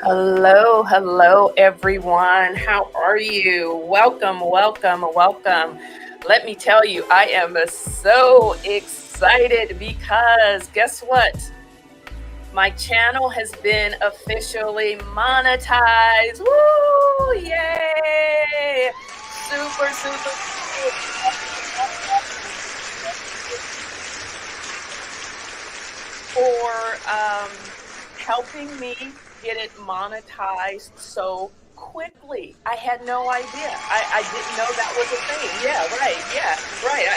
Hello, hello, everyone. How are you? Welcome, welcome, welcome. Let me tell you, I am so excited because guess what? My channel has been officially monetized. Woo! Yay! Super, super, super. For helping me get it monetized so quickly. I had no idea. I didn't know that was a thing. Yeah, right. Yeah, right.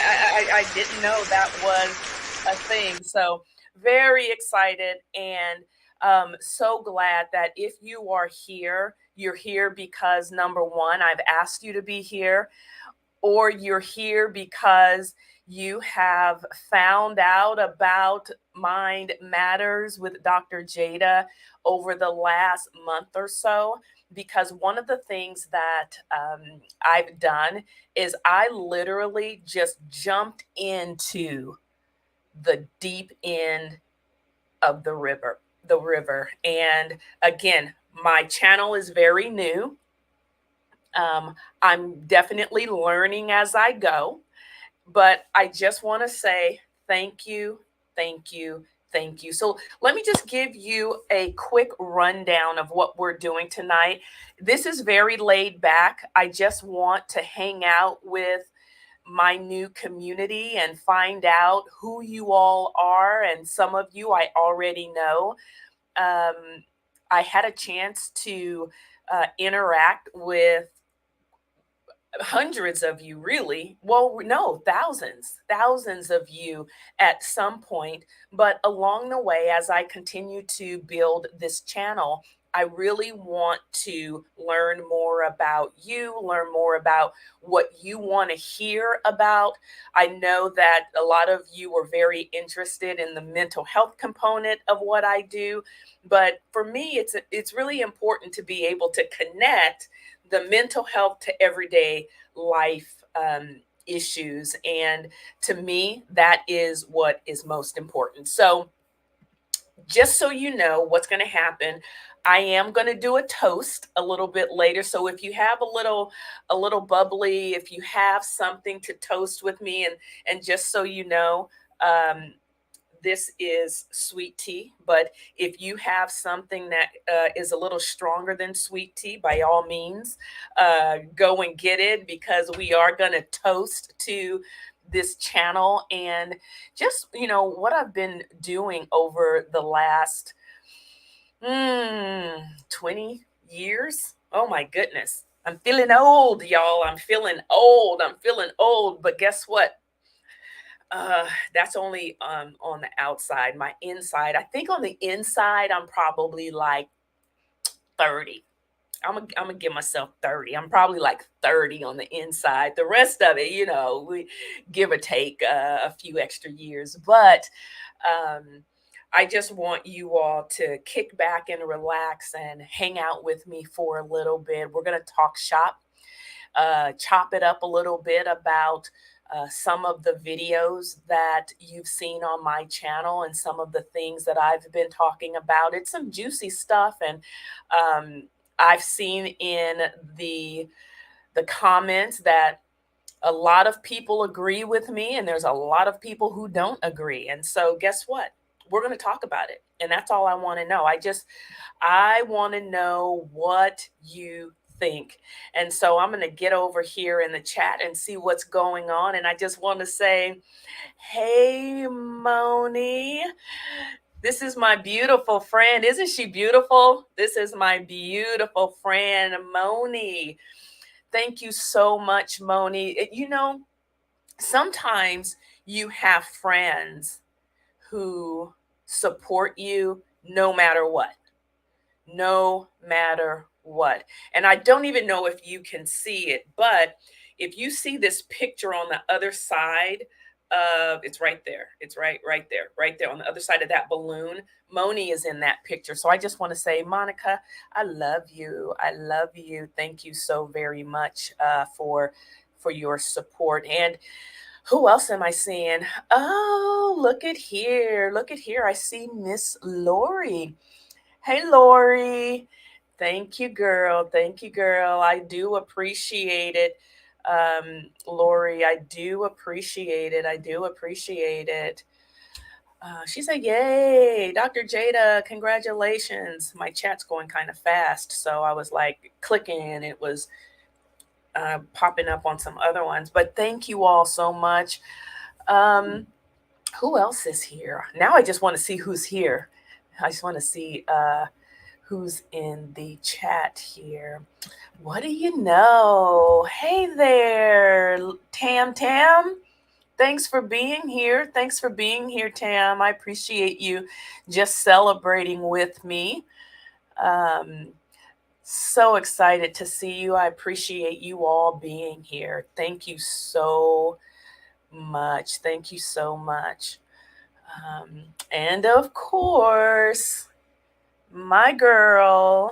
I didn't know that was a thing. So very excited and so glad that if you are here, you're here because number one, I've asked you to be here, or you're here because you have found out about Mind Matters with Dr. Jada over the last month or so. Because one of the things that I've done is I literally just jumped into the deep end of the river. And again, my channel is very new. I'm definitely learning as I go. But I just want to say thank you, thank you, thank you. So let me just give you a quick rundown of what we're doing tonight. This is very laid back. I just want to hang out with my new community and find out who you all are. And some of you I already know. Um, I had a chance to interact with hundreds of you, really. Well, no, thousands of you at some point. But along the way, as I continue to build this channel, I really want to learn more about you, learn more about what you want to hear about. I know that a lot of you are very interested in the mental health component of what I do, but for me it's really important to be able to connect the mental health to everyday life issues. And to me, that is what is most important. So, just so you know what's going to happen, I am going to do a toast a little bit later. So if you have a little bubbly, if you have something to toast with me, and just so you know, um, this is sweet tea. But if you have something that is a little stronger than sweet tea, by all means, go and get it, because we are going to toast to this channel. And just, what I've been doing over the last 20 years. Oh my goodness. I'm feeling old, y'all. I'm feeling old. I'm feeling old. But guess what? That's only on the outside. My inside, I think on the inside, I'm probably like 30. I'm gonna give myself 30. I'm probably like 30 on the inside. The rest of it, we give or take a few extra years. But um, I just want you all to kick back and relax and hang out with me for a little bit. We're gonna talk shop, chop it up a little bit about some of the videos that you've seen on my channel and some of the things that I've been talking about. It's some juicy stuff, and I've seen in the comments that a lot of people agree with me, and there's a lot of people who don't agree. And so, guess what? We're going to talk about it, and that's all I want to know. I want to know what you think. And so I'm going to get over here in the chat and see what's going on. And I just want to say, hey, Moni. This is my beautiful friend. Isn't she beautiful? This is my beautiful friend, Moni. Thank you so much, Moni. Sometimes you have friends who support you no matter what, no matter what. And I don't even know if you can see it, but if you see this picture on the other side of, it's right there. It's right there on the other side of that balloon. Moni is in that picture. So I just want to say, Monica, I love you. I love you. Thank you so very much for your support. And who else am I seeing? Oh, look at here. Look at here. I see Miss Lori. Hey, Lori. Thank you, girl. Thank you, girl. I do appreciate it. Lori, I do appreciate it. I do appreciate it. She said, "Yay, Dr. Jada, congratulations." My chat's going kind of fast, so I was like clicking and it was popping up on some other ones. But thank you all so much. Um, who else is here? Now I just want to see who's here. I just want to see who's in the chat here. What do you know? Hey there, Tam Tam. Thanks for being here. Thanks for being here, Tam. I appreciate you just celebrating with me. Um, so excited to see you. I appreciate you all being here. Thank you so much. Thank you so much. And of course, my girl,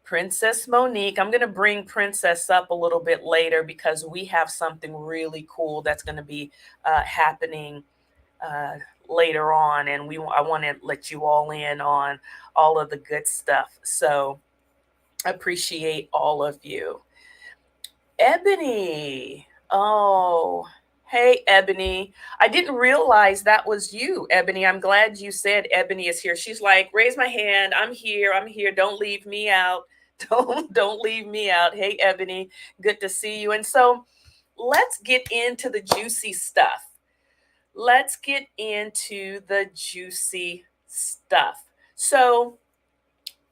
Princess Monique. I'm going to bring Princess up a little bit later because we have something really cool that's going to be happening uh, later on, and I want to let you all in on all of the good stuff. So I appreciate all of you. Ebony. Oh, hey, Ebony. I didn't realize that was you, Ebony. I'm glad you said Ebony is here. She's like, raise my hand. I'm here. I'm here. Don't leave me out. Don't leave me out. Hey, Ebony. Good to see you. And so let's get into the juicy stuff. Let's get into the juicy stuff. So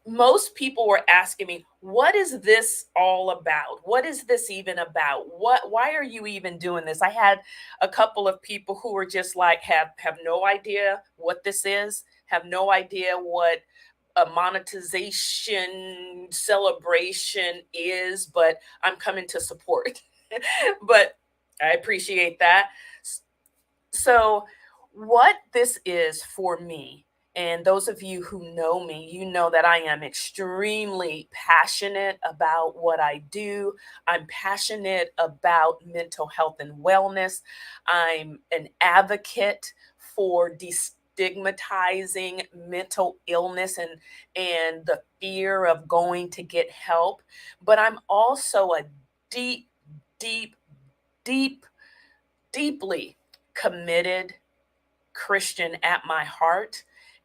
most people were asking me, what is this all about? What is this even about? Why are you even doing this? I had a couple of people who were just like have no idea what this is, have no idea what a monetization celebration is, but I'm coming to support. But I appreciate that. So, what this is for me, and those of you who know me, you know that I am extremely passionate about what I do. I'm passionate about mental health and wellness. I'm an advocate for destigmatizing mental illness and the fear of going to get help. But I'm also a deep, deep, deep deeply committed Christian at my heart.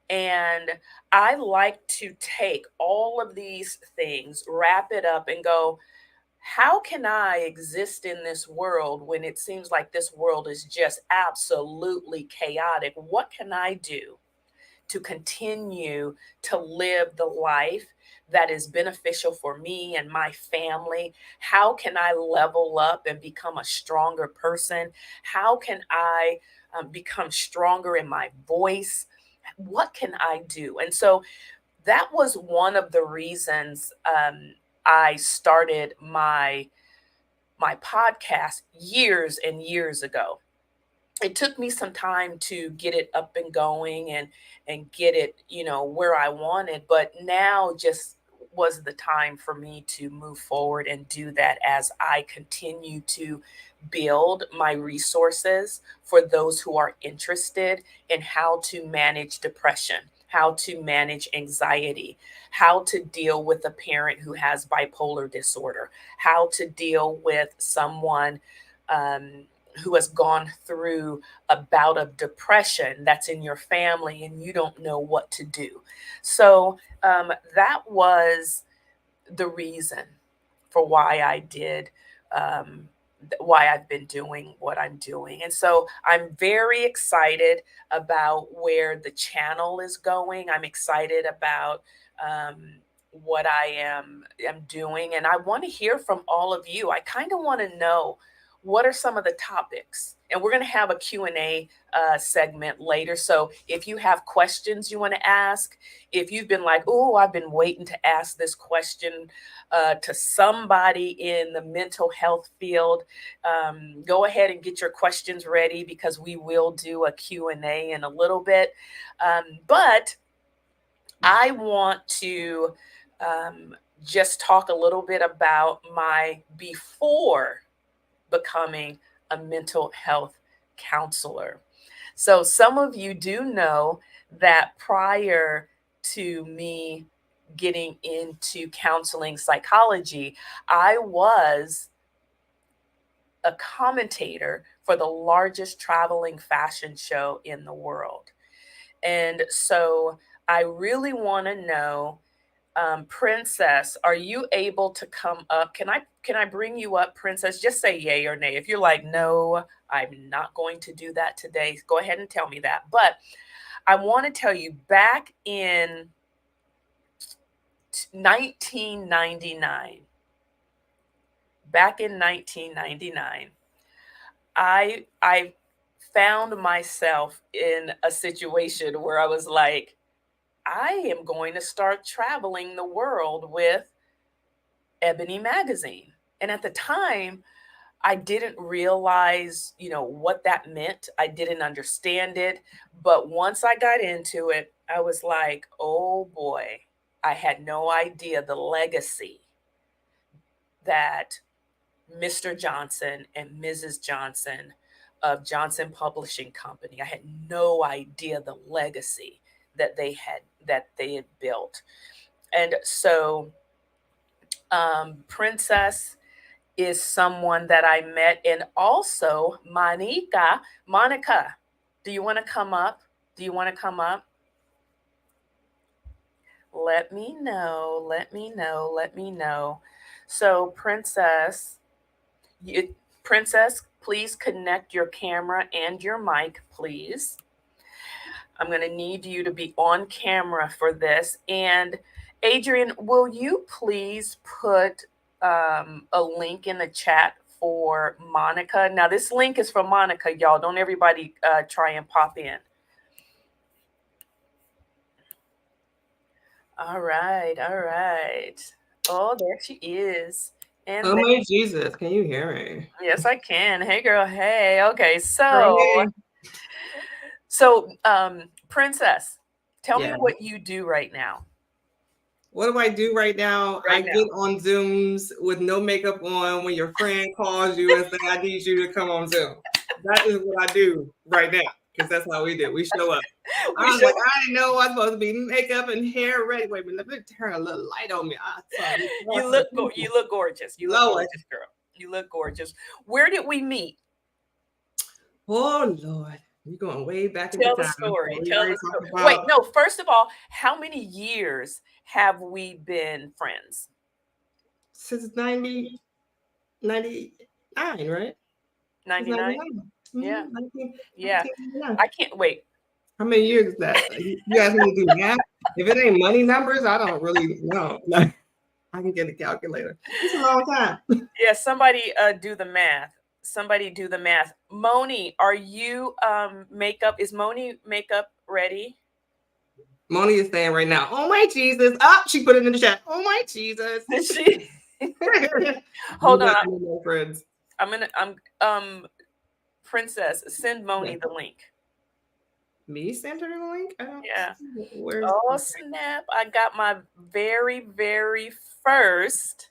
And I like to take all of these things, wrap it up, and go, how can I exist in this world when it seems like this world is just absolutely chaotic? What can I do to continue to live the life that is beneficial for me and my family? How can I level up and become a stronger person? How can I become stronger in my voice? What can I do? And so that was one of the reasons I started my podcast years and years ago. It took me some time to get it up and going and get it, where I wanted, but now just was the time for me to move forward and do that as I continue to build my resources for those who are interested in how to manage depression, how to manage anxiety, how to deal with a parent who has bipolar disorder, how to deal with someone um, who has gone through a bout of depression that's in your family and you don't know what to do. So that was the reason for why I did. Why I've been doing what I'm doing. And so I'm very excited about where the channel is going. I'm excited about what I am doing. And I want to hear from all of you. I kind of want to know what are some of the topics. And we're going to have a Q&A segment later. So if you have questions you want to ask, if you've been like, oh, I've been waiting to ask this question to somebody in the mental health field, go ahead and get your questions ready because we will do a Q&A in a little bit. But I want to just talk a little bit about my before becoming a mental health counselor. So some of you do know that prior to me getting into counseling psychology, I was a commentator for the largest traveling fashion show in the world. And so I really want to know, Princess, are you able to come up? Can I bring you up, Princess? Just say yay or nay. If you're like, no, I'm not going to do that today, go ahead and tell me that. But I want to tell you, nineteen ninety nine, back in 1999, I found myself in a situation where I was like, I am going to start traveling the world with Ebony magazine. And at the time, I didn't realize, what that meant. I didn't understand it. But once I got into it, I was like, oh boy, I had no idea the legacy that Mr. Johnson and Mrs. Johnson of Johnson Publishing Company. I had no idea the legacy that they had built. And so Princess is someone that I met, and also Monica, do you want to come up? Do you want to come up? Let me know. Let me know. Let me know. So, Princess, please connect your camera and your mic, please. I'm going to need you to be on camera for this. And Adrian, will you please put a link in the chat for Monica? Now, this link is for Monica, y'all. Don't everybody try and pop in. All right. All right. Oh, there she is. And Oh my Jesus, can you hear me? yes, I can. Hey, girl. Hey. Okay. Girl, So, hey. Princess, tell me Yeah. what you do right now. What do I do right now? I Right get now. on Zooms with no makeup on when your friend calls you and say, I need you to come on Zoom. That is what I do right now, because that's how we do. We show up. I We was should. like, I didn't know I was supposed to be makeup and hair ready. Wait a minute, let me turn a little light on me. Sorry. You look gorgeous. You look Lord. gorgeous, girl. You look gorgeous. Where did we meet? Oh Lord. You're going way back into Tell the time. So story. we Tell already the talked story. Wait, about no. First of all, how many years have we been friends? since 99, right? Since 99? 99. Yeah. Yeah. 1999. I can't wait. How many years is that? You guys need to do math. If it ain't money numbers, I don't really know. I can get a calculator. It's a long time. Yeah, somebody do the math. Somebody do the math. Moni, are you makeup? Is Moni makeup ready? Moni is saying right now, oh my Jesus. Oh, she put it in the chat. Oh my Jesus. Is she? You Hold on. got any more friends? I'm Princess, send Yeah. Moni the link. Me sent her the link? I don't Yeah. see it. Where's Oh, snap. I got my very, very first.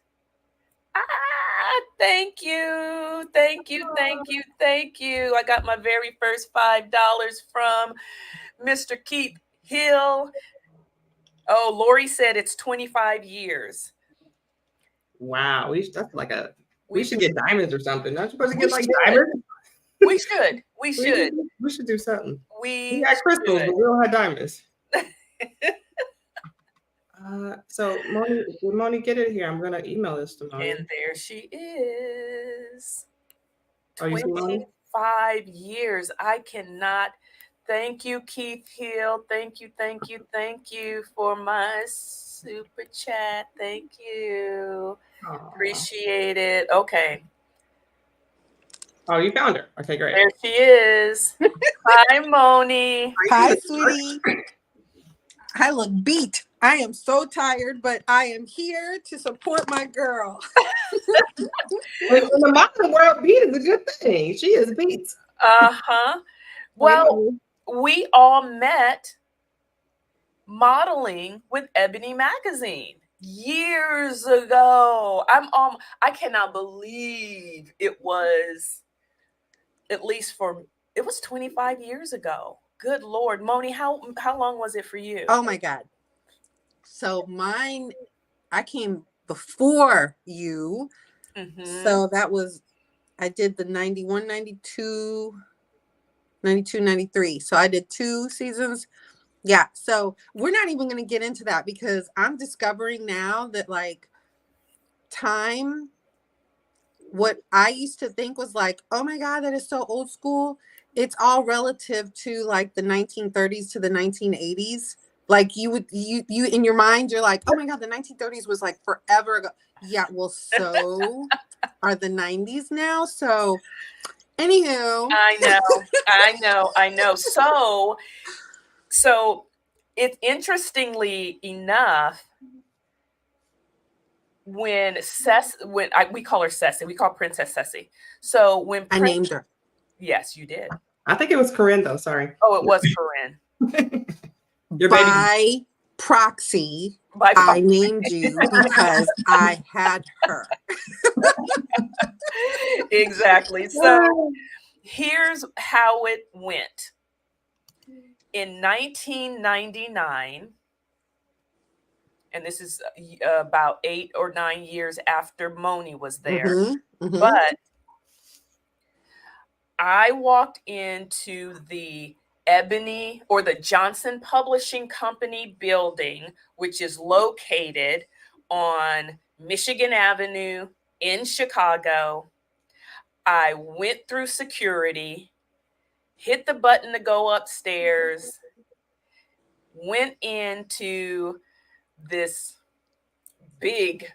Thank you. Thank you. Thank you. Thank you. I got my very first $5 from Mr. Keith Hill. Oh, Lori said it's 25 years. wow. That's like we We've should been, get diamonds or something. Not supposed to we get like should. diamonds. We should. We should. We should do something. We We got crystals, should. but we don't have diamonds. So Moni, when Moni get it here, I'm gonna email this to Moni. And there she is. Oh, you see Moni? 25 years. I cannot. Thank you, Keith Hill. Thank you, thank you, thank you for my super chat. Thank you. Aw. Appreciate it. Okay, Oh, you found her. Okay, great. there she is. Hi, Moni. Hi, sweetie. I look beat. I am so tired, but I am here to support my girl. In the modern world, beat is a good thing. She is beat. Uh-huh. Hey, Well, Moni. we all met modeling with Ebony magazine years ago. I cannot believe it was at least for it was 25 years ago. Good Lord. Moni, how long was it for you? Oh my God. So mine, I came before you. Mm-hmm. So that was, I did the 91, 92, 92, 93. So I did 2 seasons. Yeah. So we're not even going to get into that because I'm discovering now that like time, what I used to think was like, oh my God, that is so old school. It's all relative to like the 1930s to the 1980s. Like you in your mind, you're like, oh my God, the 1930s was like forever ago. Yeah, well, so are the 90s now. So anywho, I know. So it interestingly enough, when we call her Ceci, we call Princess Ceci. So when I named her. yes, you did. I think it was Corinne though. Sorry. Oh, it was Corinne. Your baby. By proxy, By I named you because I had her. exactly. So here's how it went. In 1999, and this is about 8 or 9 years after Moni was there, but I walked into the Ebony or the Johnson Publishing Company building, which is located on Michigan Avenue in Chicago. I went through security, hit the button to go upstairs, went into this big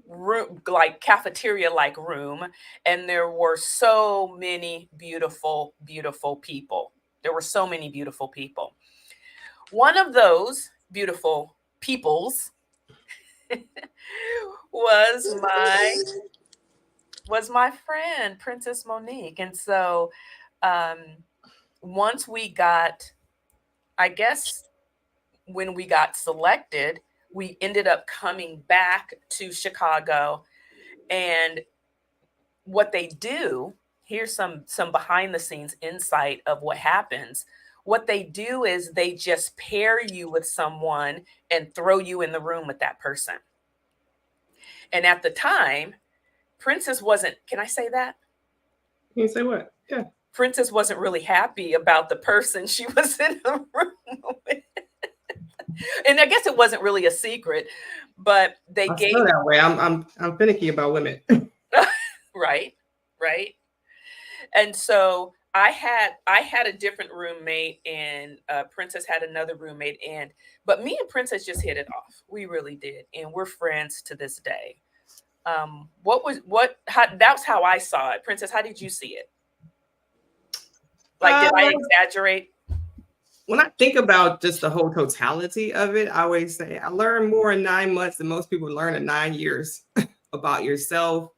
room, like cafeteria like room, and there were so many beautiful, beautiful people. There were so many beautiful people. One of those beautiful peoples was my friend Princess Monique. And so um once we got, I guess when we got selected, we ended up coming back to Chicago. And what they do, here's some behind the scenes insight of what happens. What they do is they just pair you with someone and throw you in the room with that person. And at the time, Princess wasn't, can I say that? Can you say what? Yeah. Princess wasn't really happy about the person she was in the room with. And I guess it wasn't really a secret, but they I gave feel that way. I'm finicky about women. right, right. And so I had a different roommate, and Princess had another roommate, but me and Princess just hit it off. We really did, and we're friends to this day. That's how I saw it. Princess, how did you see it? Like, did I exaggerate? When I think about just the whole totality of it, I always say I learned more in 9 months than most people learn in 9 years about yourself,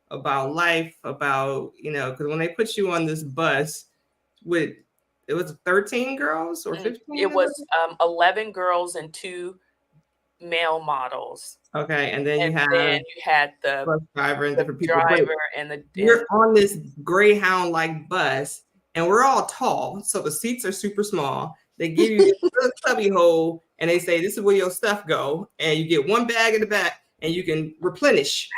about life, about, because when they put you on this bus with, it was 13 girls or 15? It was 11 girls and 2 male models. Okay, and then you had the bus driver and different people. Driver and you're on this Greyhound-like bus, and we're all tall, so the seats are super small. They give you this cubby hole, and they say, this is where your stuff go, and you get one bag in the back, and you can replenish.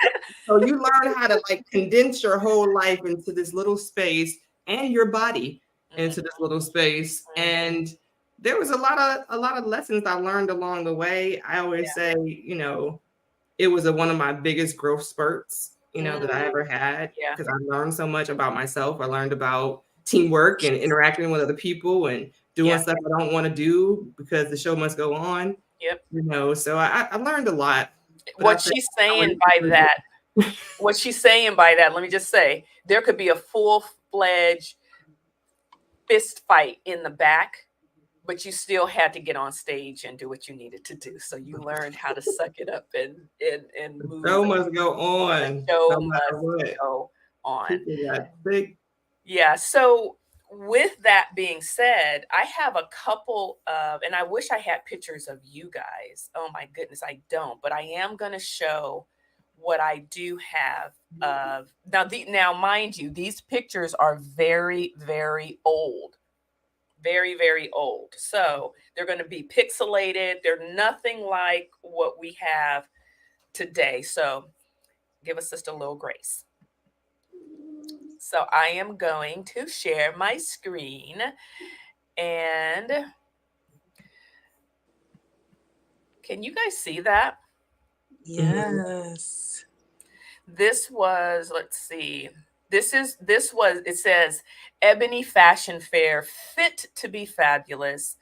So you learn how to like condense your whole life into this little space and your body into this little space. And there was a lot of lessons I learned along the way. I always say, it was one of my biggest growth spurts, that I ever had, because I learned so much about myself. I learned about teamwork and interacting with other people and doing stuff I don't want to do because the show must go on. Yep. So I learned a lot. What she's saying by that, let me just say, there could be a full-fledged fist fight in the back, but you still had to get on stage and do what you needed to do. So you learned how to suck it up and move. The show must go on. The show must go on. Yeah. So with that being said, I have a couple of, and I wish I had pictures of you guys. Oh my goodness, I don't. But I am going to show what I do have of now. Mind you, these pictures are very, very old. very, very old. So they're going to be pixelated. They're nothing like what we have today. So give us just a little grace. So I am going to share my screen, and can you guys see that? Yes. This was, let's see. This was, it says Ebony Fashion Fair Fit to be Fabulous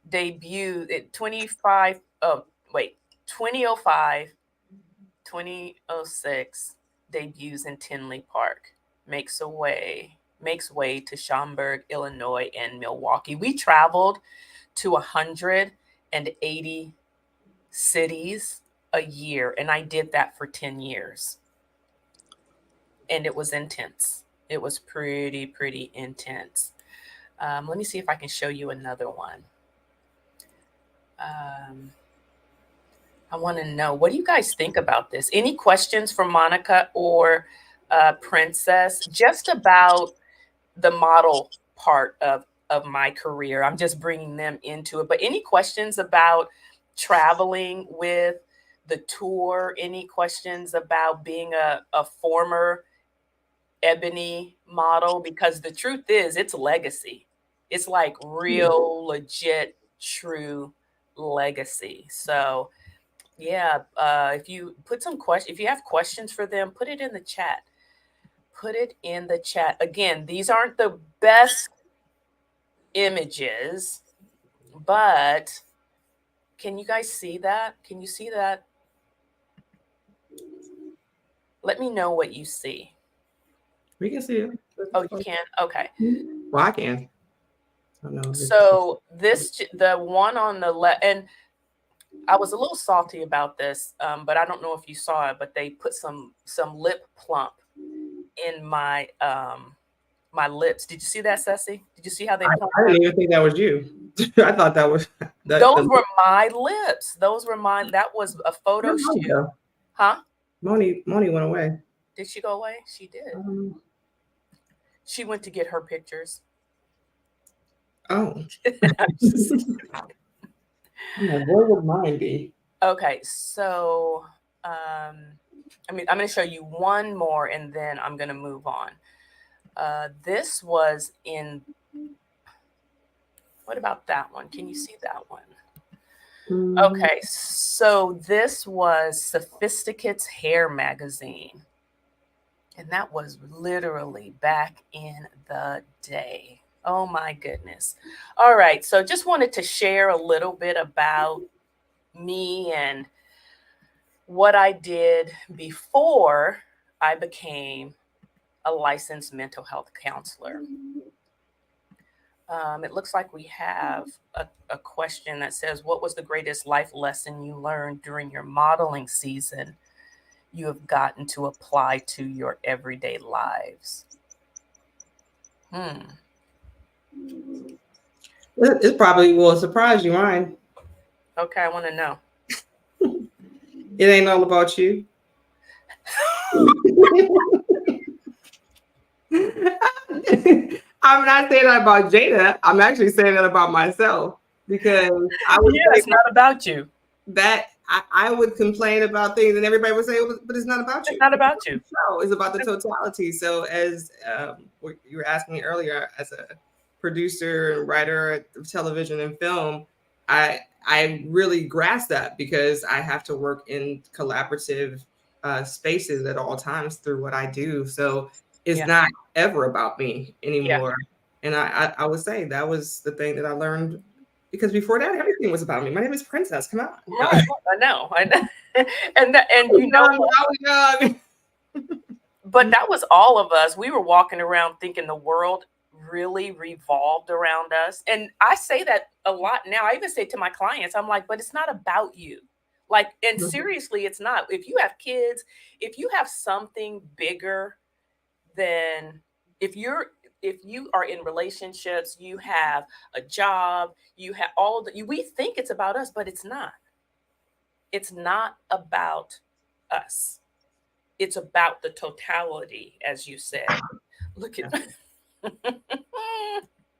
debuted at 25 oh wait, 2005, 2006 debuts in Tinley Park. Makes way to Schaumburg, Illinois and Milwaukee. We traveled to 180 cities a year, and I did that for 10 years. And it was intense. It was pretty intense. Let me see if I can show you another one. Um, I want to know, what do you guys think about this? Any questions for Monica or Princess, just about the model part of my career? I'm just bringing them into it. But any questions about traveling with the tour? Any questions about being a former Ebony model? Because the truth is, it's legacy. It's like real, legit, true legacy. So yeah, if you put some question, if you have questions for them, put it in the chat. Put it in the chat. Again, these aren't the best images, but can you guys see that? Can you see that? Let me know what you see. We can see it. Oh, you can? Okay. Well, I can. I don't know. So the one on the left, and I was a little salty about this, but I don't know if you saw it, but they put some lip plump in my lips. Did you see that, Ceci? Did you see how they plumped I didn't out? even think that was you. I thought that was Those were my lips. That was a photo Where'd Moni shoot. go? Huh? Moni went away. Did she go away? She did. She went to get her pictures. Oh. I'm just- Where would mine be? okay, so I'm going to show you one more, and then I'm going to move on. This was in. What about that one? Can you see that one? Okay, so this was Sophisticate's Hair Magazine. And that was literally back in the day. Oh my goodness. All right, so just wanted to share a little bit about me and what I did before I became a licensed mental health counselor. It looks like we have a question that says, what was the greatest life lesson you learned during your modeling season you have gotten to apply to your everyday lives? It probably will surprise you, mine. Okay, I want to know. It ain't all about you. I'm not saying that about Jada. I'm actually saying that about myself, because I would Yeah, say it's not about you. that I would complain about things and everybody would say, but it's not about you. It's not about you. No, it's about the totality. So as what you were asking me earlier, as a producer and writer of television and film, I really grasp that, because I have to work in collaborative spaces at all times through what I do. So it's Yeah. not ever about me anymore. Yeah. And I would say that was the thing that I learned, because before that, everything was about me. My name is Princess. Come on. Right. I know. And you know what? But that was all of us. We were walking around thinking the world really revolved around us. And I say that a lot now. I even say to my clients, I'm like, but it's not about you. Like, and seriously, it's not. If you have kids, if you have something bigger than, if you are in relationships, you have a job, you have all the, we think it's about us, but it's not. It's not about us. It's about the totality, as you said. Look at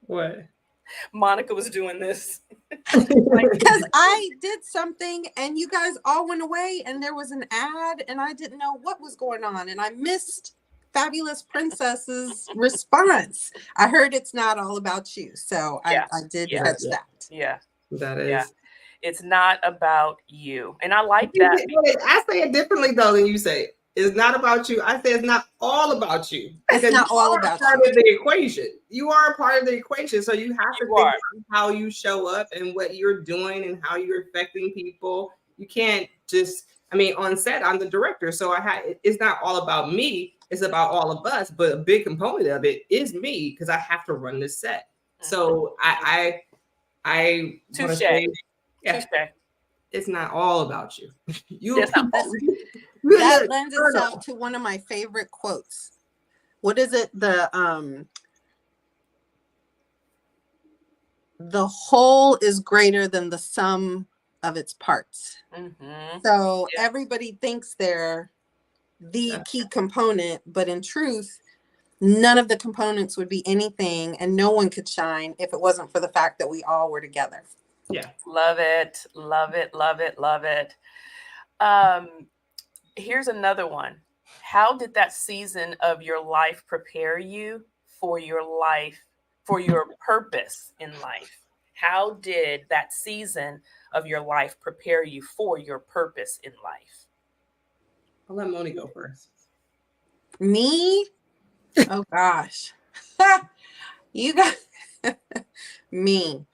What? Monica was doing this. Because I did something and you guys all went away and there was an ad and I didn't know what was going on and I missed Fabulous Princess's response. I heard it's not all about you. So Yeah. I did Yeah. catch that. Yeah. That is. Yeah. It's not about you. And I like that. I say it differently though than you say it. It's not about you. I say it's not all about you. It's not all about part you. of the equation. You are a part of the equation. So you have to You think are. about how you show up and what you're doing and how you're affecting people. You can't just, I mean, on set, I'm the director. So it's not all about me. It's about all of us. But a big component of it is me because I have to run this set. So I want to Touche. say, yeah, Touche. it's not all about you. It's not all- That lends itself to one of my favorite quotes. What is it? The whole is greater than the sum of its parts. Mhm. So Yeah. everybody thinks they're the key component, but in truth, none of the components would be anything and no one could shine if it wasn't for the fact that we all were together. Yeah. Love it. Love it. Love it. Love it. Here's another one. How did that season of your life prepare you for your life, for your purpose in life? How did that season of your life prepare you for your purpose in life? I'll let Moni go first. Me? Oh gosh. You got me.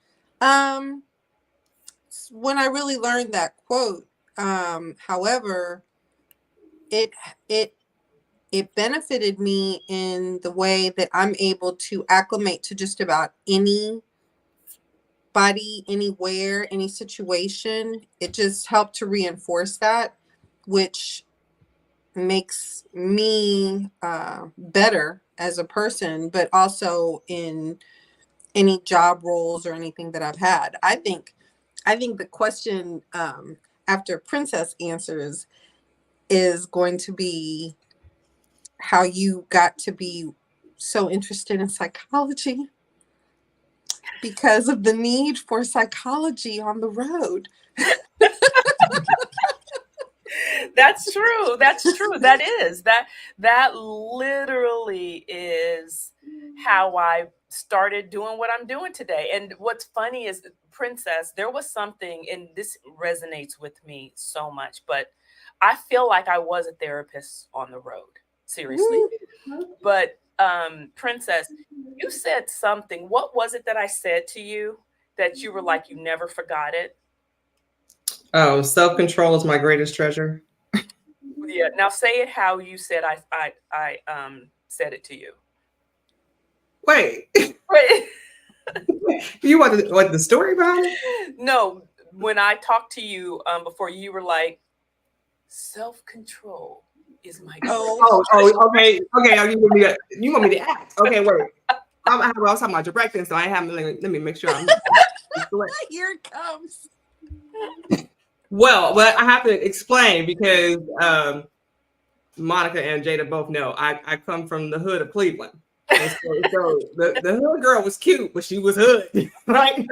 When I really learned that quote, however, it benefited me in the way that I'm able to acclimate to just about anybody, anywhere, any situation. It just helped to reinforce that, which makes me better as a person, but also in any job roles or anything that I've had. I think the question after Princess answers is going to be how you got to be so interested in psychology because of the need for psychology on the road. That's true. That's true. That literally is how I started doing what I'm doing today. And what's funny is, Princess, there was something, and this resonates with me so much, but I feel like I was a therapist on the road. Seriously. But Princess, you said something. What was it that I said to you that you were like, you never forgot it? Oh, self-control is my greatest treasure. Yeah. Now say it how you said I said it to you. Wait, Wait. you want the story behind it? No, when I talked to you before, you were like, self-control is my Okay. Oh, you want me to act? Okay, wait. I was talking about directing, so I haven't. Let me make sure I'm correct. Here it comes. Well, but I have to explain because Monica and Jada both know I come from the hood of Cleveland. And so the hood girl was cute, but she was hood, right?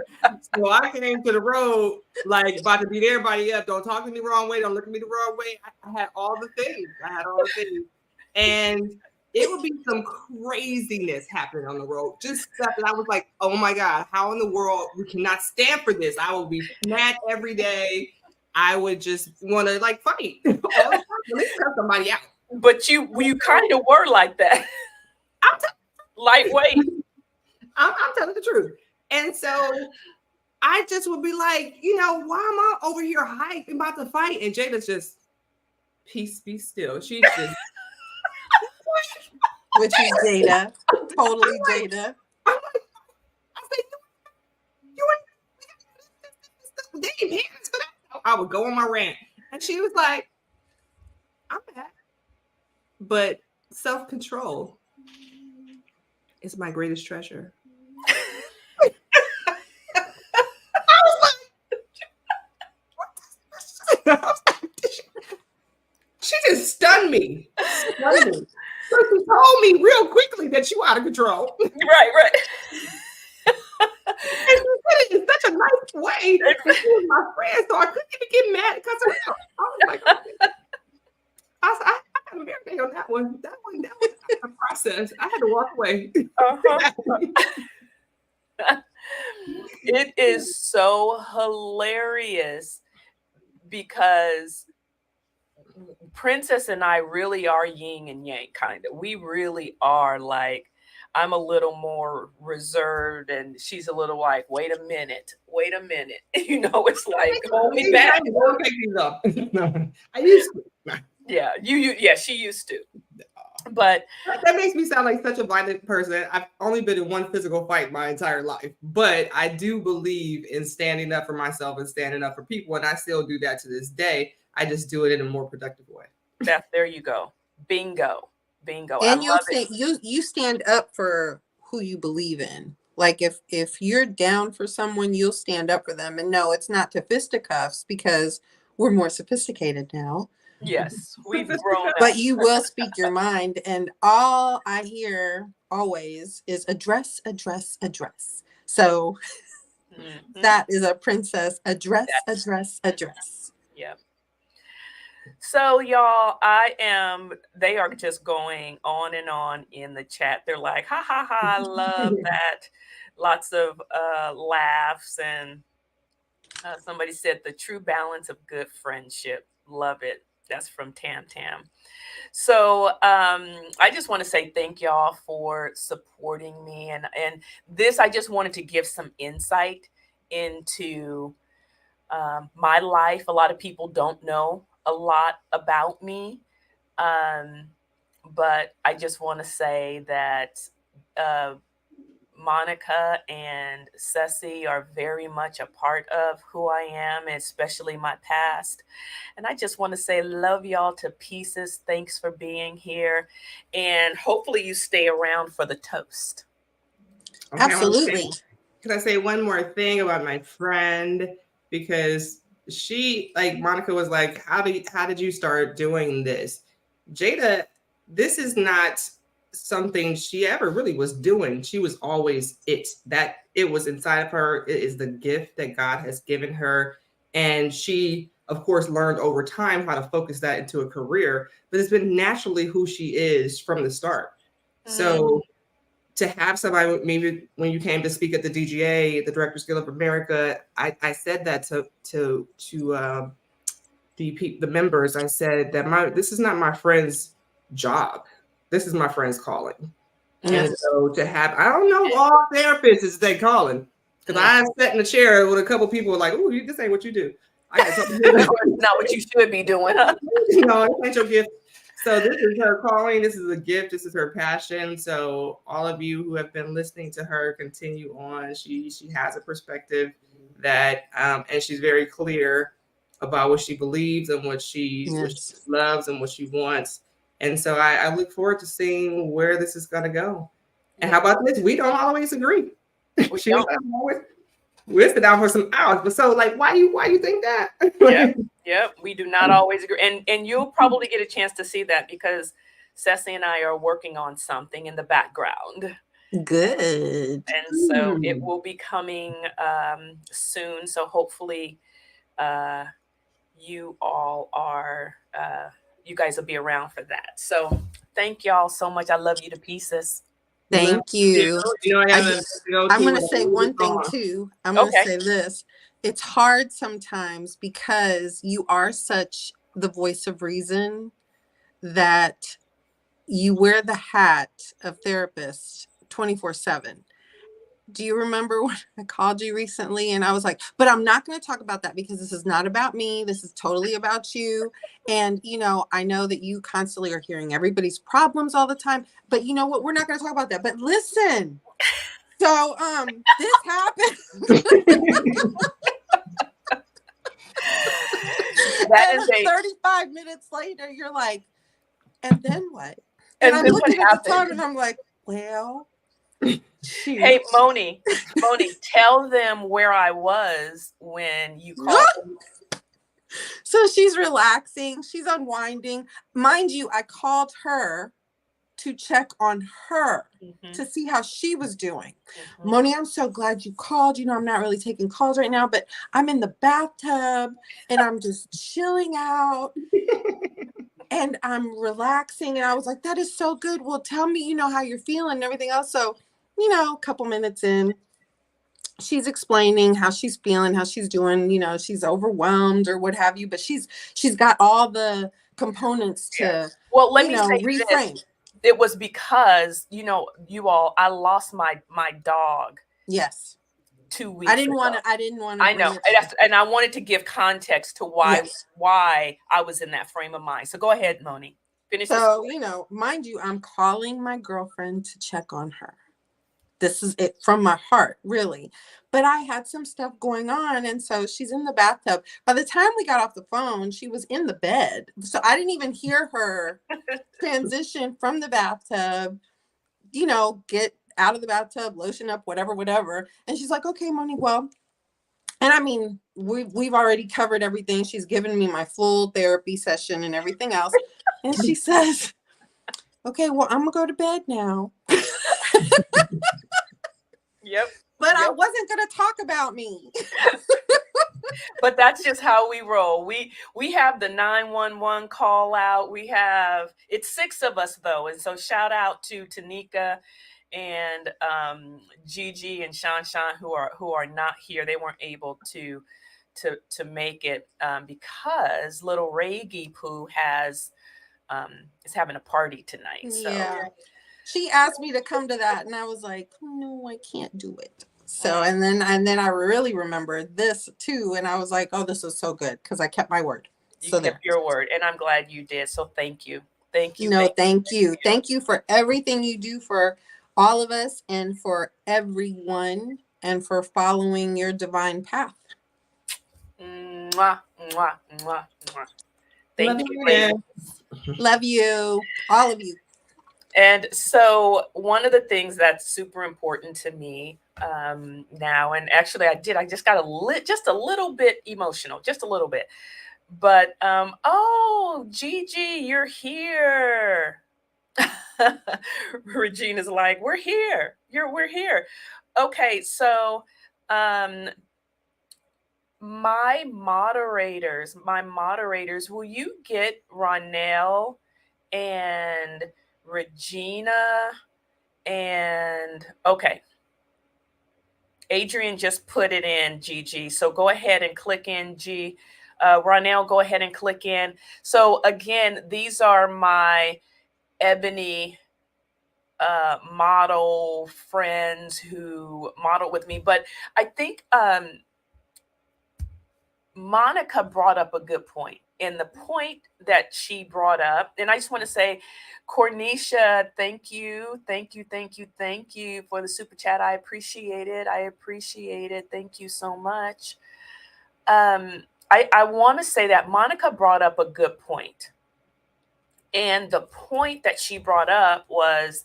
So I came to the road like about to beat everybody up. Don't talk to me the wrong way. Don't look at me the wrong way. I had all the things. And it would be some craziness happening on the road. Just stuff that I was like, oh my God, how in the world we cannot stand for this? I will be mad every day. I would just want to like fight all the time. At least cut somebody out. But you kind of were like that. Lightweight. I'm telling the truth. And so I just would be like, why am I over here hyped about to fight? And Jada's just, peace, be still. She's just. Which is Jada. Totally Jada. I said, you ain't I would go on my rant. And she was like, I'm mad. But self-control is my greatest treasure. She just stunned me. So she told me real quickly that you out of control. Right. a nice way. And she was my friend, so I couldn't even get mad because I was like, okay. I got a marinate on that one. That was a process. I had to walk away. It is so hilarious because Princess and I really are yin and yang, kind of. We really are. Like, I'm a little more reserved, and she's a little like, wait a minute. It's like, hold me back. Don't take these up. No, I used to. Yeah, she used to. But that makes me sound like such a violent person. I've only been in one physical fight my entire life, but I do believe in standing up for myself and standing up for people, and I still do that to this day. I just do it in a more productive way. There you go. Bingo. And I love it. you stand up for who you believe in. Like if you're down for someone, you'll stand up for them. And no, it's not to fisticuffs because we're more sophisticated now. Yes, we've grown up. But you will speak your mind. And all I hear always is address. So that is a princess. Address. Yeah. So y'all, they are just going on and on in the chat. They're like, ha ha ha, I love that. Lots of laughs, and somebody said the true balance of good friendship. Love it. That's from Tam. So I just want to say thank y'all for supporting me, and this, I just wanted to give some insight into my life. A lot of people don't know a lot about me, but I just want to say that Monica and Ceci are very much a part of who I am, especially my past. And I just want to say, love y'all to pieces. Thanks for being here. And hopefully you stay around for the toast. Okay, absolutely. Can I say one more thing about my friend? Because she, like Monica was like, how did you start doing this? Jada, this is not something she ever really was doing. She was always that it was inside of her. It is the gift that God has given her. And she, of course, learned over time how to focus that into a career, but it's been naturally who she is from the start. So to have somebody, maybe when you came to speak at the DGA, the Directors Guild of America, I said that to the members. I said that this is not my friend's job. This is my friend's calling. Yes. And so to have, I don't know all therapists is they calling, because I sat in a chair with a couple people like, oh, this ain't what you do. I got something to do. Not what you should be doing, huh? No, it ain't your gift. So this is her calling. This is a gift. This is her passion. So all of you who have been listening to her, continue on. She has a perspective that, and she's very clear about what she believes and what she loves and what she wants. And so I look forward to seeing where this is going to go. And how about this? We don't always agree. We'll sit down for some hours. But so, like, why you think that? Yep. We do not always agree. And you'll probably get a chance to see that because Ceci and I are working on something in the background. Good. And so it will be coming soon. So hopefully you all are... you guys will be around for that. So thank y'all so much. I love you to pieces. Thank you. I'm going to say one thing too. I'm going to say this. It's hard sometimes because you are such the voice of reason that you wear the hat of therapist 24/7. Do you remember when I called you recently and I was like, but I'm not going to talk about that because this is not about me. This is totally about you. And, I know that you constantly are hearing everybody's problems all the time, but you know what? We're not going to talk about that. But listen, so this happened. That is 35 minutes later, you're like, and then what? And I'm looking at the time and I'm like, well, shoot. Hey, Moni, tell them where I was when you called. So she's relaxing. She's unwinding. Mind you, I called her to check on her Mhm. to see how she was doing. Mhm. Moni, I'm so glad you called. You know, I'm not really taking calls right now, but I'm in the bathtub and I'm just chilling out and I'm relaxing. And I was like, that is so good. Well, tell me, you know, how you're feeling and everything else. So, you know, a couple minutes in, she's explaining how she's feeling, how she's doing, you know, she's overwhelmed or what have you, but she's got all the components Yeah. to, Well, let you me know, say this. reframe. It was because, you know, you all, I lost my dog Yes. 2 I weeks didn't ago. want to I bring know. it And, up. and I wanted to give context to Yes. why I was in that frame of mind. So go ahead, Moni. Finish this. So, you know, mind you, I'm calling my girlfriend to check on her. This is it from my heart, really. But I had some stuff going on. And so she's in the bathtub. By the time we got off the phone, she was in the bed. So I didn't even hear her transition from the bathtub, you know, get out of the bathtub, lotion up, whatever, whatever. And she's like, okay, Moni, well, and I mean, we've already covered everything. She's given me my full therapy session and everything else. And she says, okay, well, I'm gonna go to bed now. Yep. But I Yep. wasn't gonna talk about me. But that's just how we roll. We have the 911 call out. We have, it's 6 of us though. And so shout out to Tanika and Gigi and Sean who are not here. They weren't able to make it because little Reggie Poo is having a party tonight. So Yeah. She asked me to come to that, and I was like, no, I can't do it. So mm, and then I really remembered this too, and I was like, oh, this is so good because I kept my word. you So there. kept your word, and I'm glad you did. So thank you, thank you, No, thank thank you. you. Thank you for everything you do for all of us and for everyone and for following your divine path. Mwah, mwah, mwah, mwah. Love Thank you, you, ladies. man. Love you, all of you. And so one of the things that's super important to me now, and actually I just got just a little bit emotional, just a little bit. But oh, Gigi, you're here. Regina's like, we're here. We're here. Okay, so um my moderators, will you get Ronell and Regina and okay. Adrian just put it in, Gigi. So go ahead and click in, G. Ronell, go ahead and click in. So again, these are my Ebony model friends who model with me. But I think Monica brought up a good point. And the point that she brought up, and I just want to say, Cornisha, thank you, thank you, thank you, thank you for the super chat. I appreciate it. I appreciate it. Thank you so much. I want to say that Monica brought up a good point. And the point that she brought up was,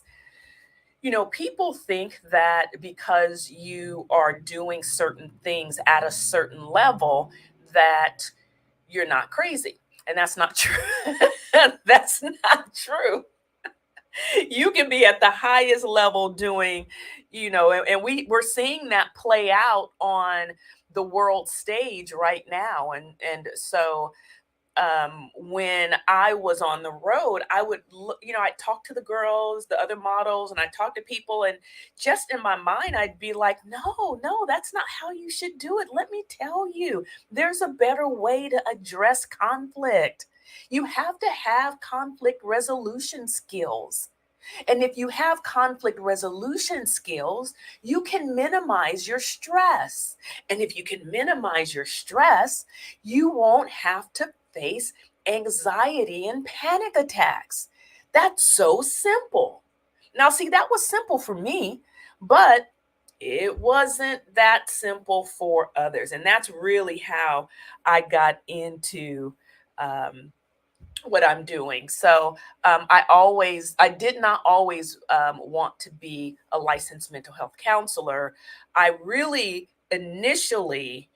you know, people think that because you are doing certain things at a certain level, that you're not crazy. And that's not true. That's not true. You can be at the highest level doing, you know, and we're seeing that play out on the world stage right now. And so when I was on the road, I would look, you know, I'd talk to the girls, the other models, and I talk to people, and just in my mind, I'd be like, no, that's not how you should do it. Let me tell you, there's a better way to address conflict. You have to have conflict resolution skills. And if you have conflict resolution skills, you can minimize your stress. And if you can minimize your stress, you won't have to face anxiety and panic attacks. That's so simple. Now, see, that was simple for me, but it wasn't that simple for others. And that's really how I got into what I'm doing. So I did not always want to be a licensed mental health counselor. I really initially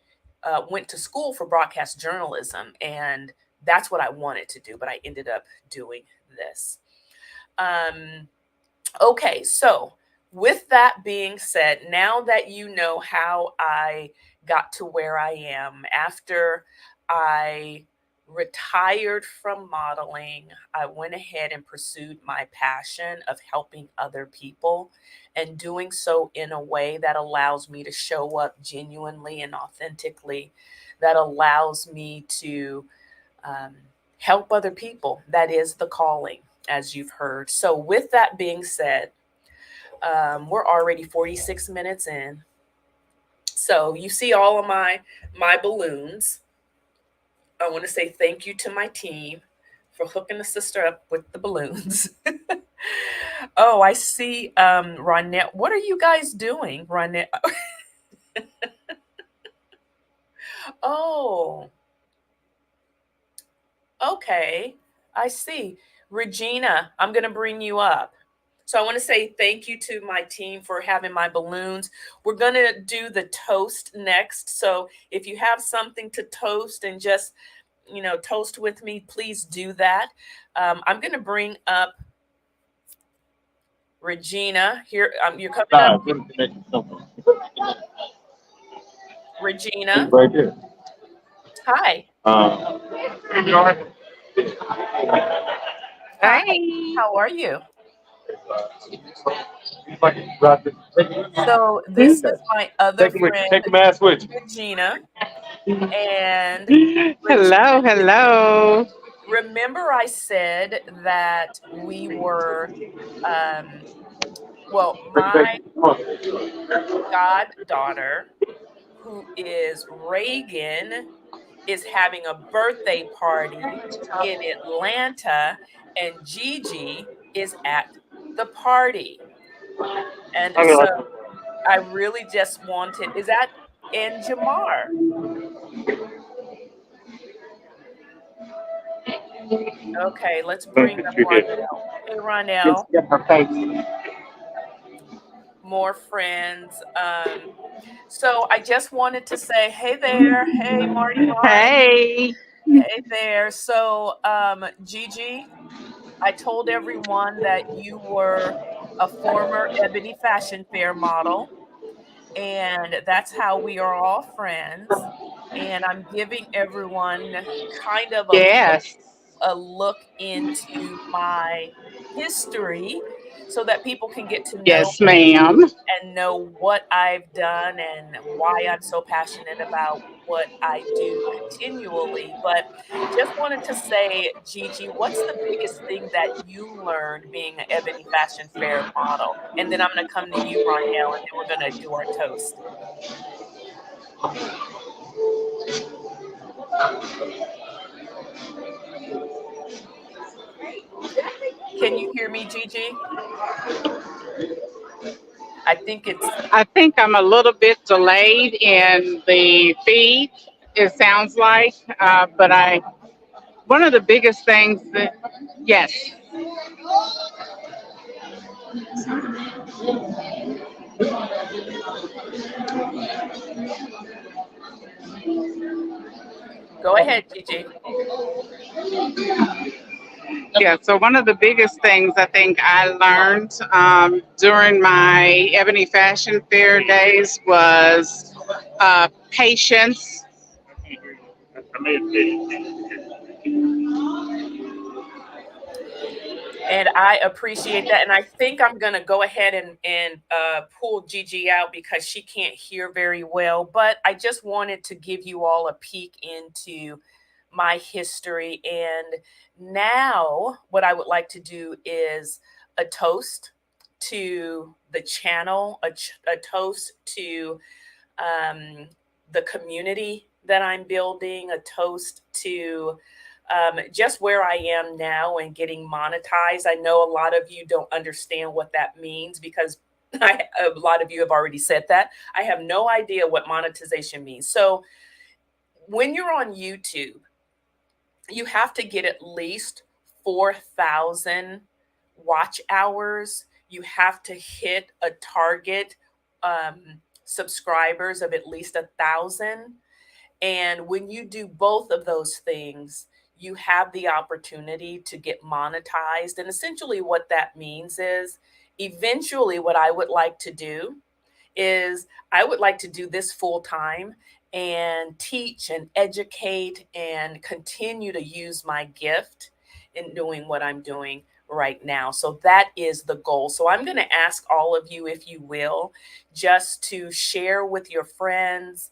went to school for broadcast journalism, and that's what I wanted to do, but I ended up doing this. Okay, so with that being said, now that you know how I got to where I am after I retired from modeling, I went ahead and pursued my passion of helping other people and doing so in a way that allows me to show up genuinely and authentically, that allows me to um, help other people. That is the calling, as you've heard. So, with that being said, we're already 46 minutes in. So you see all of my balloons. I want to say thank you to my team for hooking the sister up with the balloons. Oh, I see, Ronette. What are you guys doing, Ronette? Oh, okay. I see. Regina, I'm going to bring you up. So I want to say thank you to my team for having my balloons. We're going to do the toast next. So if you have something to toast and just, toast with me, please do that. I'm going to bring up Regina here. You're coming up, Regina. Right there. Hi. Hi. Hey. How are you? So this Take is my other it with you. friend, Take the mask with Regina. And you. Regina, Hello, hello. remember I said that we were, um, well, my goddaughter, who is Reagan, is having a birthday party in Atlanta, and Gigi is at the party. And so I really just wanted, is that in Jamar? Okay, let's bring up Ronell. Hey, Ronell, more friends. So I just wanted to say, hey there. Hey, Marty Mark. Hey. Hey there. So, Gigi, I told everyone that you were a former Ebony Fashion Fair model, and that's how we are all friends. And I'm giving everyone kind of Yes. a look into my history so that people can get to know Yes, me ma'am. and know what I've done and why I'm so passionate about what I do continually. But just wanted to say, Gigi, what's the biggest thing that you learned being an Ebony Fashion Fair model? And then I'm going to come to you, Ronell, and then we're going to do our toast. Can you hear me, Gigi? I think it's I think I'm a little bit delayed in the feed, it sounds like. But one of the biggest things that, yes, go ahead, Gigi. yeah. So one of the biggest things I think I learned during my Ebony Fashion Fair days was patience. And I appreciate that. And I think I'm going to go ahead and pull Gigi out because she can't hear very well. But I just wanted to give you all a peek into my history. And now, what I would like to do is a toast to the channel, a toast to um, the community that I'm building, a toast to just where I am now and getting monetized. I know a lot of you don't understand what that means because a lot of you have already said that. I have no idea what monetization means. So when you're on YouTube, you have to get at least 4,000 watch hours. You have to hit a target subscribers of at least 1,000. And when you do both of those things, you have the opportunity to get monetized. And essentially, what that means is eventually, what I would like to do is I would like to do this full time and teach and educate and continue to use my gift in doing what I'm doing right now. So that is the goal. So I'm going to ask all of you, if you will, just to share with your friends.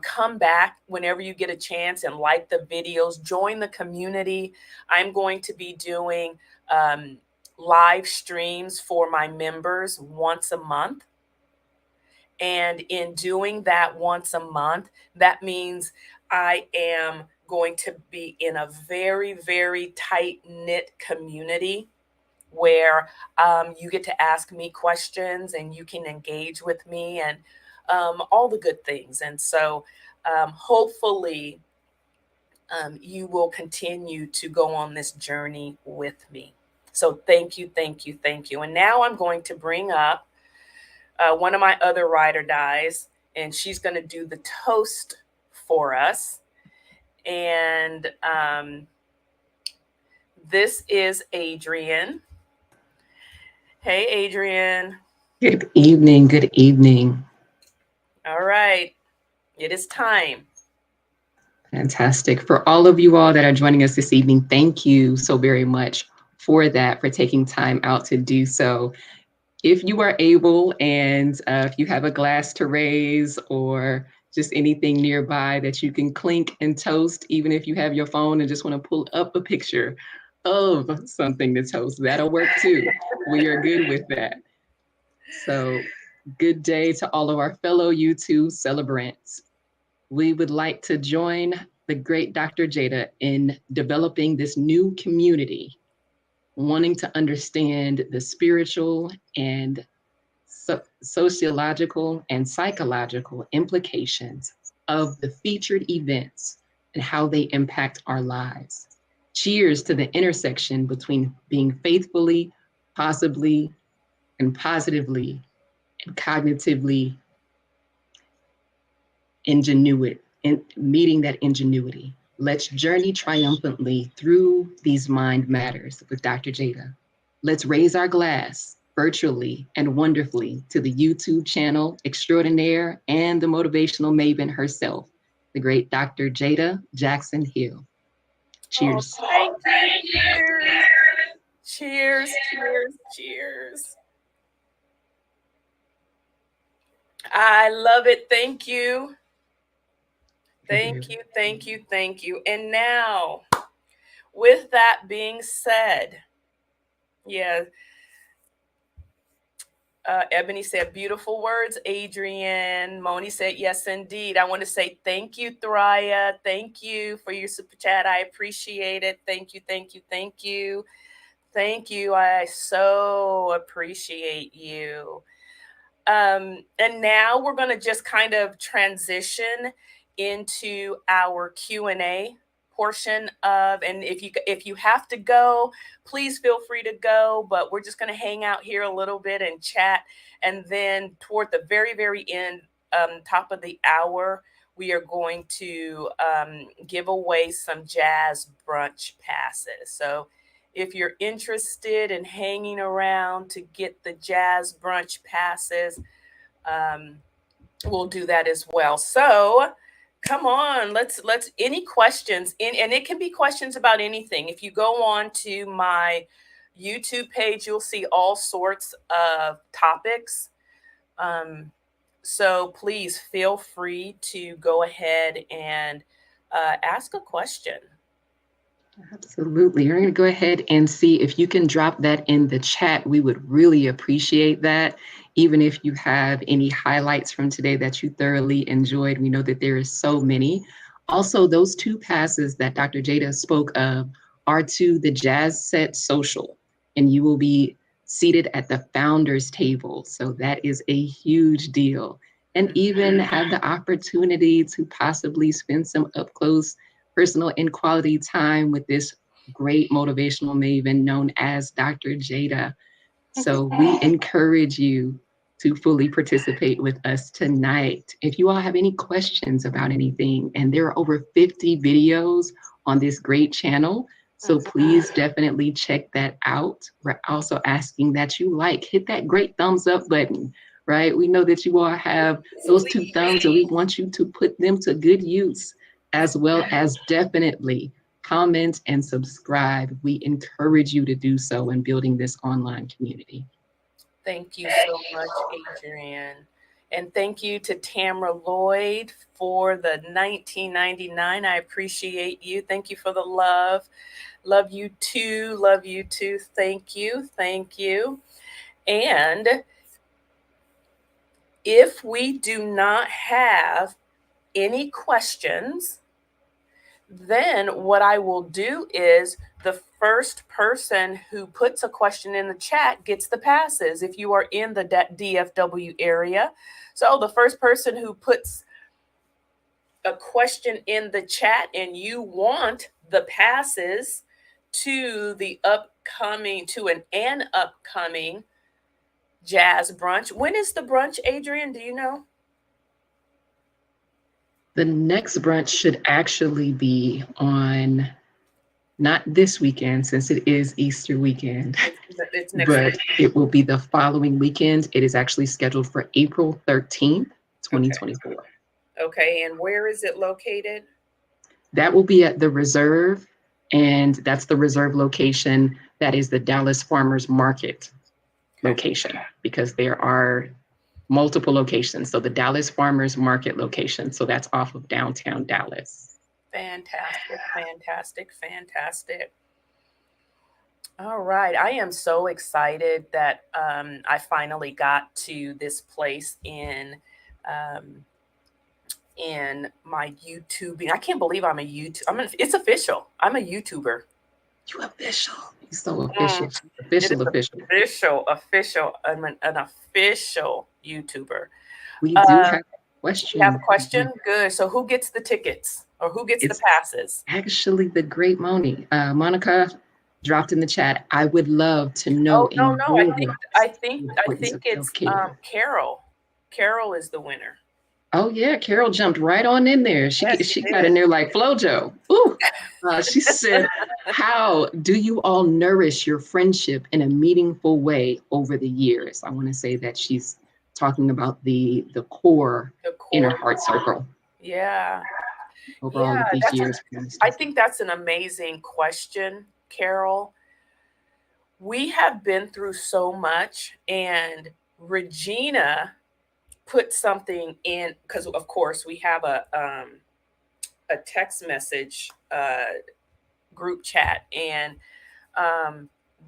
Come back whenever you get a chance and like the videos, join the community. I'm going to be doing live streams for my members once a month. And in doing that once a month, that means I am going to be in a very, very tight knit community where you get to ask me questions and you can engage with me and all the good things. And so hopefully you will continue to go on this journey with me. So thank you, thank you, thank you. And now I'm going to bring up one of my other ride or dies, and she's going to do the toast for us. And this is Adrienne. Hey, Adrienne. Good evening. Good evening. All right. It is time. Fantastic. For all of you all that are joining us this evening, thank you so very much for that, for taking time out to do so. If you are able, and if you have a glass to raise or just anything nearby that you can clink and toast, even if you have your phone and just want to pull up a picture of something to toast, that'll work too. We are good with that. So good day to all of our fellow YouTube celebrants. We would like to join the great Dr. Jada in developing this new community, wanting to understand the spiritual and sociological and psychological implications of the featured events and how they impact our lives. Cheers to the intersection between being faithfully, possibly, and positively, and cognitively ingenuity, in meeting that ingenuity. Let's journey triumphantly through these mind matters with Dr. Jada. Let's raise our glass virtually and wonderfully to the YouTube channel extraordinaire and the motivational maven herself, the great Dr. Jada Jackson Hill. Cheers. Oh, thank you. Cheers. Cheers, cheers, cheers. I love it. Thank you. Thank you, thank you, thank you. And now, with that being said, yeah, Ebony said, beautiful words, Adrienne. Moni said, yes, indeed. I want to say thank you, Thoraya. Thank you for your super chat. I appreciate it. Thank you, thank you, thank you. Thank you. I so appreciate you. And now we're going to just kind of transition into our Q&A portion of, and if you have to go, please feel free to go, but we're just going to hang out here a little bit and chat. And then toward the very, very end, top of the hour, we are going to give away some jazz brunch passes. So if you're interested in hanging around to get the jazz brunch passes, we'll do that as well. So come on, let's any questions and it can be questions about anything. If you go on to my YouTube page, you'll see all sorts of topics. So please feel free to go ahead and ask a question. Absolutely. We're going to go ahead and see if you can drop that in the chat. We would really appreciate that. Even if you have any highlights from today that you thoroughly enjoyed, we know that there is so many. Also, those two passes that Dr. Jada spoke of are to the Jazz Set Social, and you will be seated at the founders table. So that is a huge deal. And even have the opportunity to possibly spend some up close personal and quality time with this great motivational maven known as Dr. Jada. So we encourage you to fully participate with us tonight. If you all have any questions about anything, and there are over 50 videos on this great channel, so please definitely check that out. We're also asking that you hit that great thumbs up button, right? We know that you all have those two thumbs, and we want you to put them to good use, as well as definitely comment and subscribe. We encourage you to do so in building this online community. Thank you so much, Adrian. And thank you to Tamra Lloyd for the 1999. I appreciate you. Thank you for the love. Love you too. Love you too. Thank you. Thank you. And if we do not have any questions, then what I will do is the first person who puts a question in the chat gets the passes if you are in the DFW area. So the first person who puts a question in the chat and you want the passes to an upcoming jazz brunch. When is the brunch, Adrian? Do you know? The next brunch should actually be on not this weekend, since it is Easter weekend, It's next but week. it will be the following weekend. It is actually scheduled for April 13th, 2024. Okay, and where is it located? That will be at the Reserve, and that's the Reserve location. That is the Dallas Farmers Market location, because there are multiple locations. So the Dallas Farmers Market location, so that's off of downtown Dallas. Fantastic, fantastic, fantastic. All right. I am so excited that I finally got to this place in my YouTubing. I can't believe I'm a YouTube. It's official. I'm a YouTuber. You official. You're so official. Official. Official. I'm an official YouTuber. We do have a question. You have a question? Good. So who gets the tickets or who gets the passes? Actually, the great Monica dropped in the chat. I would love to know. Oh no. I think it's Carol. Carol is the winner. Oh yeah, Carol jumped right on in there. She got in there like Flojo. Ooh, she said, "How do you all nourish your friendship in a meaningful way over the years?" I want to say that she's talking about the core inner heart circle. Yeah. Over all of these years. I think that's an amazing question, Carol. We have been through so much, and Regina put something in, because of course we have a text message group chat, and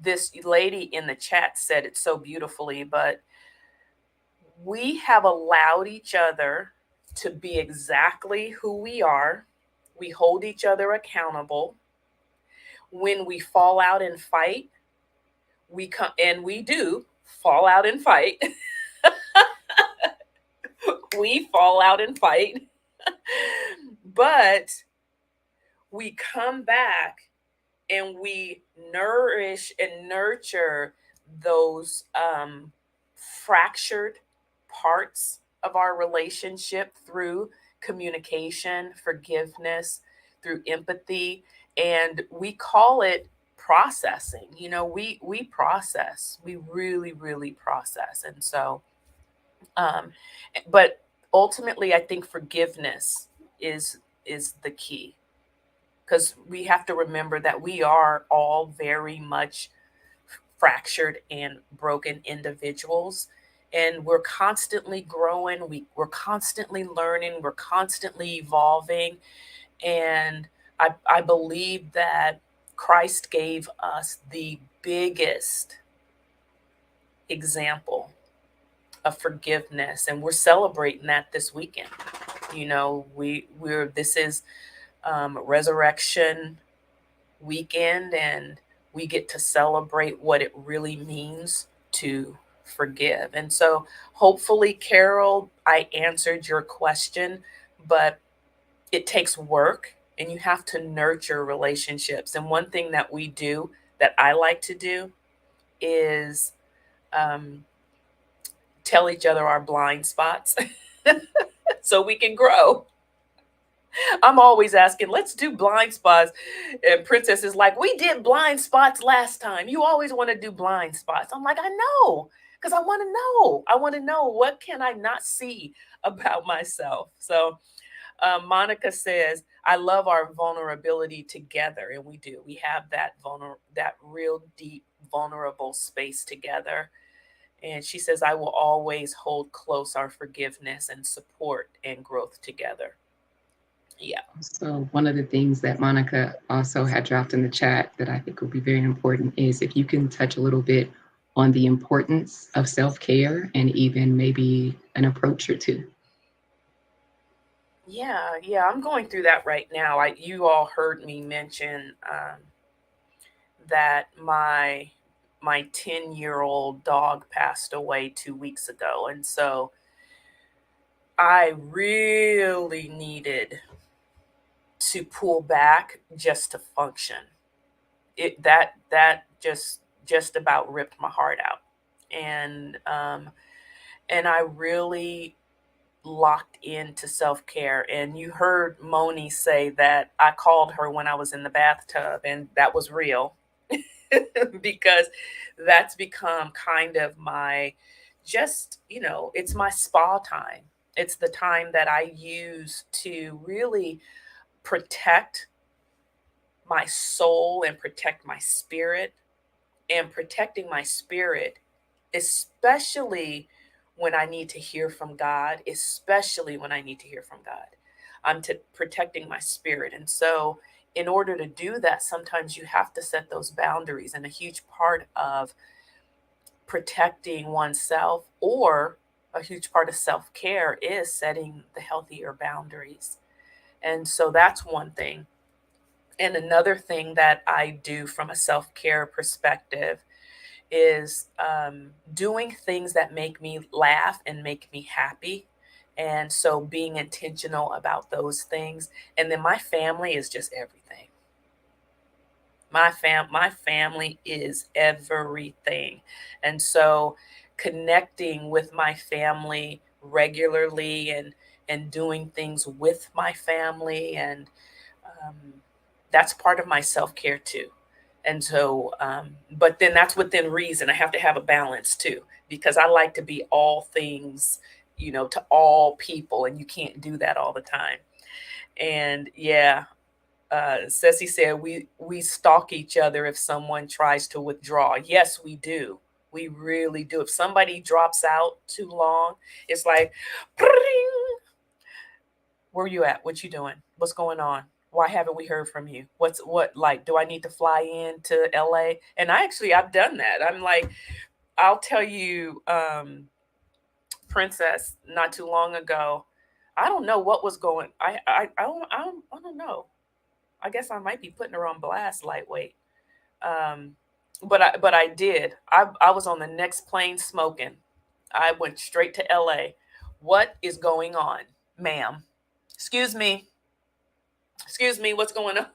this lady in the chat said it so beautifully, but we have allowed each other to be exactly who we are. We hold each other accountable. When we fall out and fight, we do fall out and fight. We fall out and fight. But we come back and we nourish and nurture those fractured parts of our relationship through communication, forgiveness, through empathy, and we call it processing. We process. We really process. And so but ultimately I think forgiveness is the key, because we have to remember that we are all very much fractured and broken individuals, and we're constantly growing, we're constantly learning, we're constantly evolving. And I believe that Christ gave us the biggest example of forgiveness, and we're celebrating that this weekend. This is resurrection weekend, and we get to celebrate what it really means to forgive. And so hopefully, Carol, I answered your question, but it takes work, and you have to nurture relationships. And one thing that we do, that I like to do, is tell each other our blind spots so we can grow. I'm always asking, let's do blind spots. And Princess is like, we did blind spots last time. You always want to do blind spots. I'm like, I know, because I want to know. I want to know, what can I not see about myself? So Monica says, I love our vulnerability together. And we do. We have that real deep, vulnerable space together. And she says, I will always hold close our forgiveness and support and growth together. Yeah. So one of the things that Monica also had dropped in the chat that I think will be very important is if you can touch a little bit on the importance of self-care and even maybe an approach or two. Yeah, I'm going through that right now. You all heard me mention that my 10-year-old dog passed away 2 weeks ago, and so I really needed to pull back just to function. That just about ripped my heart out, and I really locked into self-care. And you heard Moni say that I called her when I was in the bathtub, and that was real. Because that's become kind of my, just, it's my spa time. It's the time that I use to really protect my soul and protect my spirit. And protecting my spirit, especially when I need to hear from God, especially when I need to hear from God. I'm protecting my spirit. And so, in order to do that, sometimes you have to set those boundaries. And a huge part of protecting oneself, or a huge part of self care, is setting the healthier boundaries. And so, that's one thing. And another thing that I do from a self care perspective is doing things that make me laugh and make me happy. And so being intentional about those things. And then my family is just everything. My family is everything. And so connecting with my family regularly, and doing things with my family, and um, that's part of my self-care too. And so, but then that's within reason. I have to have a balance too, because I like to be all things, to all people, and you can't do that all the time. And yeah, Ceci said, we stalk each other if someone tries to withdraw. Yes, we do. We really do. If somebody drops out too long, it's like, where you at? What you doing? What's going on? Why haven't we heard from you? What, like, do I need to fly in to LA? And I've done that. I'm like, I'll tell you, Princess, not too long ago, I don't know what was going. I don't know. I guess I might be putting her on blast, lightweight. Um, but I did. I was on the next plane smoking. I went straight to LA. What is going on, ma'am? Excuse me. Excuse me. What's going on?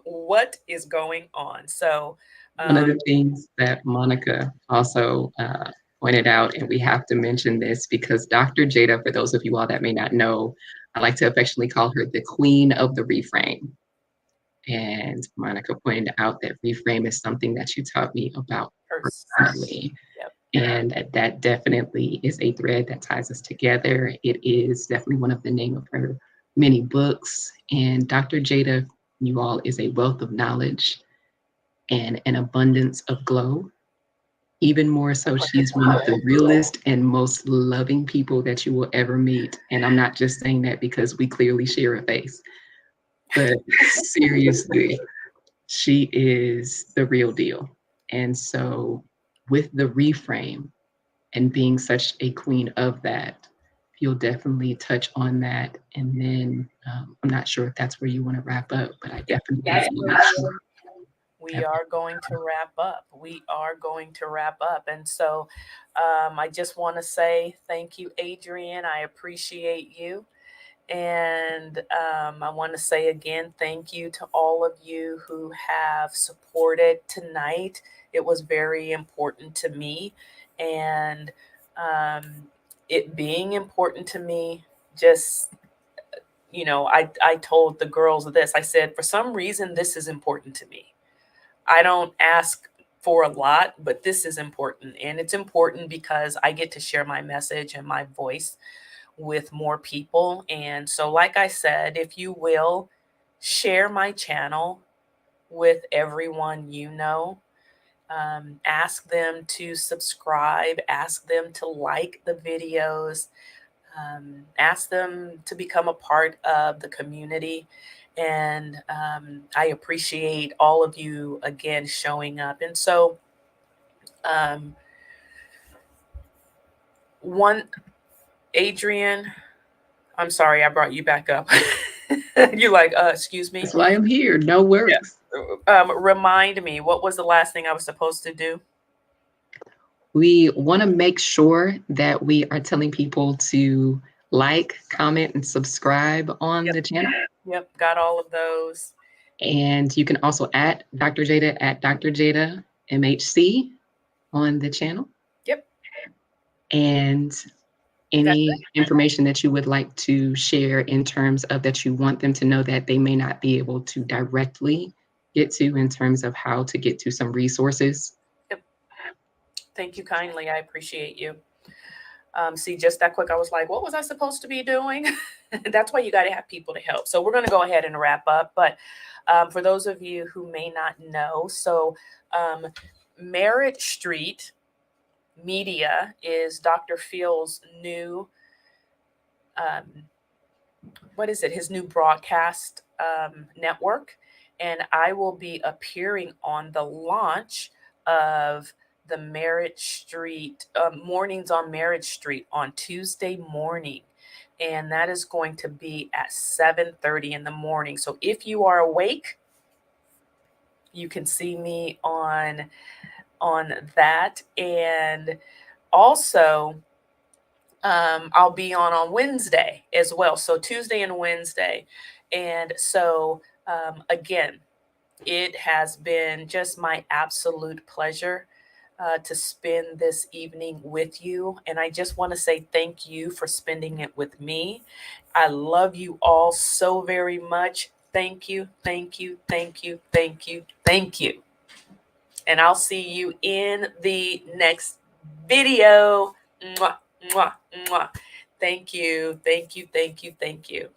What is going on? So, One of the things that Monica also pointed out, and we have to mention this because Dr. Jada, for those of you all that may not know, I like to affectionately call her the queen of the reframe. And Monica pointed out that reframe is something that you taught me about personally. Yep. And that definitely is a thread that ties us together. It is definitely one of the name of her many books. And Dr. Jada, you all, is a wealth of knowledge and an abundance of glow. Even more so, she's one of the realest and most loving people that you will ever meet. And I'm not just saying that because we clearly share a face, but seriously, she is the real deal. And so with the reframe and being such a queen of that, you'll definitely touch on that. And then I'm not sure if that's where you want to wrap up, but I definitely we are going to wrap up. We are going to wrap up. And so I just want to say thank you, Adrienne. I appreciate you. And I want to say again, thank you to all of you who have supported tonight. It was very important to me. and it being important to me. Just, I told the girls this. I said, for some reason, this is important to me. I don't ask for a lot, but this is important. And it's important because I get to share my message and my voice with more people. And so, like I said, if you will share my channel with everyone you know, ask them to subscribe, ask them to like the videos, ask them to become a part of the community. And I appreciate all of you again showing up. And so, one, Adrian, I'm sorry I brought you back up. You're like, excuse me. That's why I'm here. No worries. Remind me, what was the last thing I was supposed to do? We want to make sure that we are telling people to like, comment, and subscribe on the channel. Yep, got all of those. And you can also add Dr. Jada at Dr. Jada MHC on the channel. Yep. And any information that you would like to share in terms of that you want them to know that they may not be able to directly get to, in terms of how to get to some resources. Yep. Thank you kindly. I appreciate you. See, just that quick, I was like, what was I supposed to be doing? That's why you got to have people to help. So we're going to go ahead and wrap up. But for those of you who may not know, so Merritt Street Media is Dr. Phil's new, his new broadcast network. And I will be appearing on the launch of the Merritt Street, Mornings on Merritt Street on Tuesday morning. And that is going to be at 7:30 in the morning. So if you are awake, you can see me on that. And also, I'll be on Wednesday as well. So Tuesday and Wednesday. And so, again, it has been just my absolute pleasure to spend this evening with you. And I just want to say thank you for spending it with me. I love you all so very much. Thank you, thank you, thank you, thank you, thank you. And I'll see you in the next video. Mwah, mwah, mwah. Thank you, thank you, thank you, thank you.